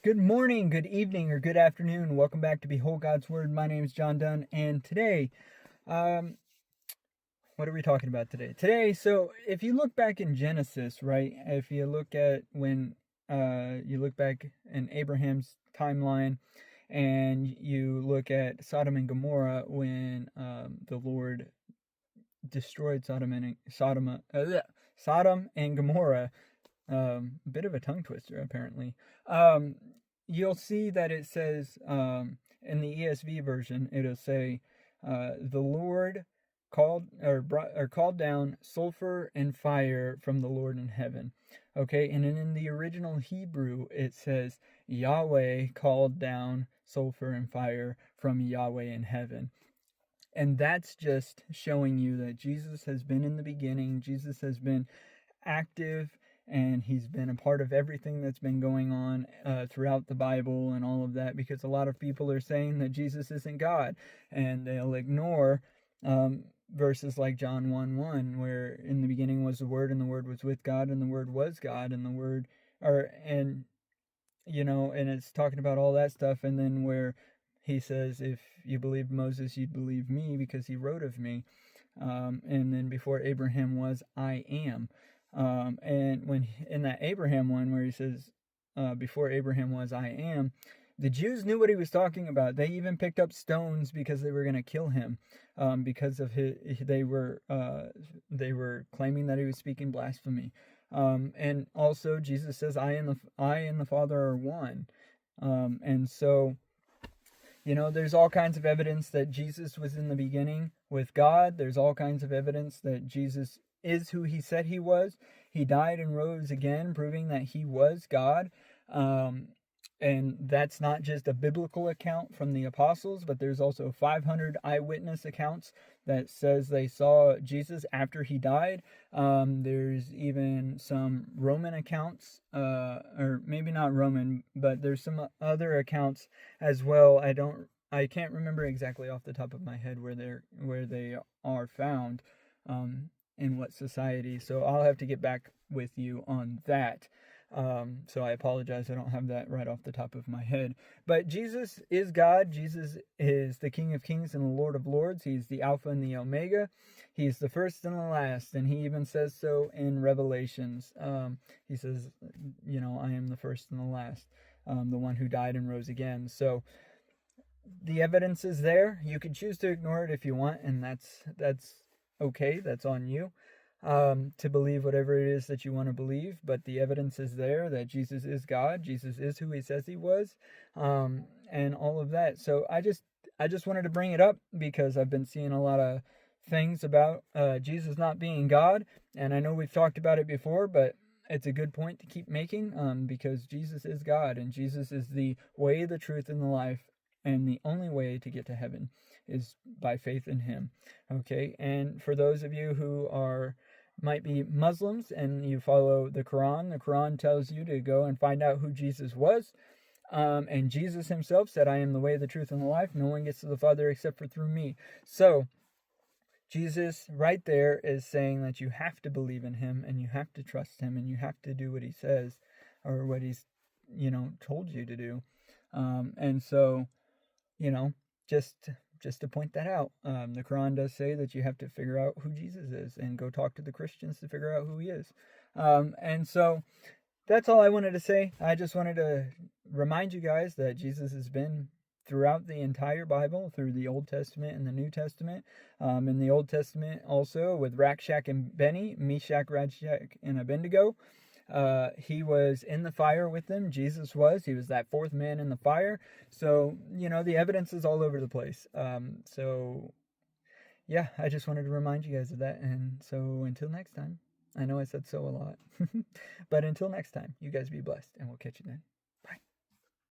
Good morning, good evening, or good afternoon. Welcome back to Behold God's Word. My name is John Dunn, and today, um, what are we talking about today? So if you look back in Genesis, right? If you look at when you look back in Abraham's timeline, and you look at Sodom and Gomorrah when the Lord destroyed Sodom and Gomorrah. A bit of a tongue twister, apparently. Um, you'll see that it says in the ESV version, it'll say, "The Lord called down sulfur and fire from the Lord in heaven." Okay, and then in the original Hebrew, it says, "Yahweh called down sulfur and fire from Yahweh in heaven." And that's just showing you that Jesus has been in the beginning. Jesus has been active, and he's been a part of everything that's been going on throughout the Bible and all of that, because a lot of people are saying that Jesus isn't God, and they'll ignore verses like John 1:1, where in the beginning was the Word, and the Word was with God, and the Word was God, and the Word, and and it's talking about all that stuff, and then where he says, if you believe Moses, you'd believe me because he wrote of me. And then before Abraham was, I am. And when in that Abraham one where he says, before Abraham was, I am, the Jews knew what he was talking about. They even picked up stones because they were going to kill him, because of they were claiming that he was speaking blasphemy. And also Jesus says, I and the Father are one. And so, there's all kinds of evidence that Jesus was in the beginning with God. There's all kinds of evidence that Jesus is who he said he was. He died and rose again, proving that he was God. And that's not just a biblical account from the apostles, but there's also 500 eyewitness accounts that says they saw Jesus after he died. There's even some Roman accounts, or maybe not Roman, but there's some other accounts as well. I can't remember exactly off the top of my head where they are found, in what society. So I'll have to get back with you on that. So I apologize, I don't have that right off the top of my head. But Jesus is God. Jesus is the King of Kings and the Lord of Lords. He's the Alpha and the Omega. He's the first and the last, and he even says so in Revelations. He says, I am the first and the last, the one who died and rose again. So the evidence is there. You can choose to ignore it if you want, and that's okay. That's on you, to believe whatever it is that you want to believe. But the evidence is there that Jesus is God. Jesus is who he says he was, and all of that. So I just wanted to bring it up because I've been seeing a lot of things about Jesus not being God, and I know we've talked about it before, but it's a good point to keep making, because Jesus is God, and Jesus is the way, the truth, and the life, and the only way to get to heaven is by faith in him. Okay, and for those of you who might be Muslims and you follow the Quran tells you to go and find out who Jesus was. And Jesus himself said, I am the way, the truth, and the life. No one gets to the Father except for through me. So Jesus right there is saying that you have to believe in him, and you have to trust him, and you have to do what he says, or what he's told you to do. And so, just to point that out, the Quran does say that you have to figure out who Jesus is and go talk to the Christians to figure out who he is. And so that's all I wanted to say. I just wanted to remind you guys that Jesus has been throughout the entire Bible, through the Old Testament and the New Testament. In the Old Testament also with Rakshak and Benny, Meshach, Rashak, and Abednego. He was in the fire with them. Jesus was. He was that fourth man in the fire. So, the evidence is all over the place. So, yeah, I just wanted to remind you guys of that. And so until next time, I know I said so a lot, but until next time, you guys be blessed, and we'll catch you then.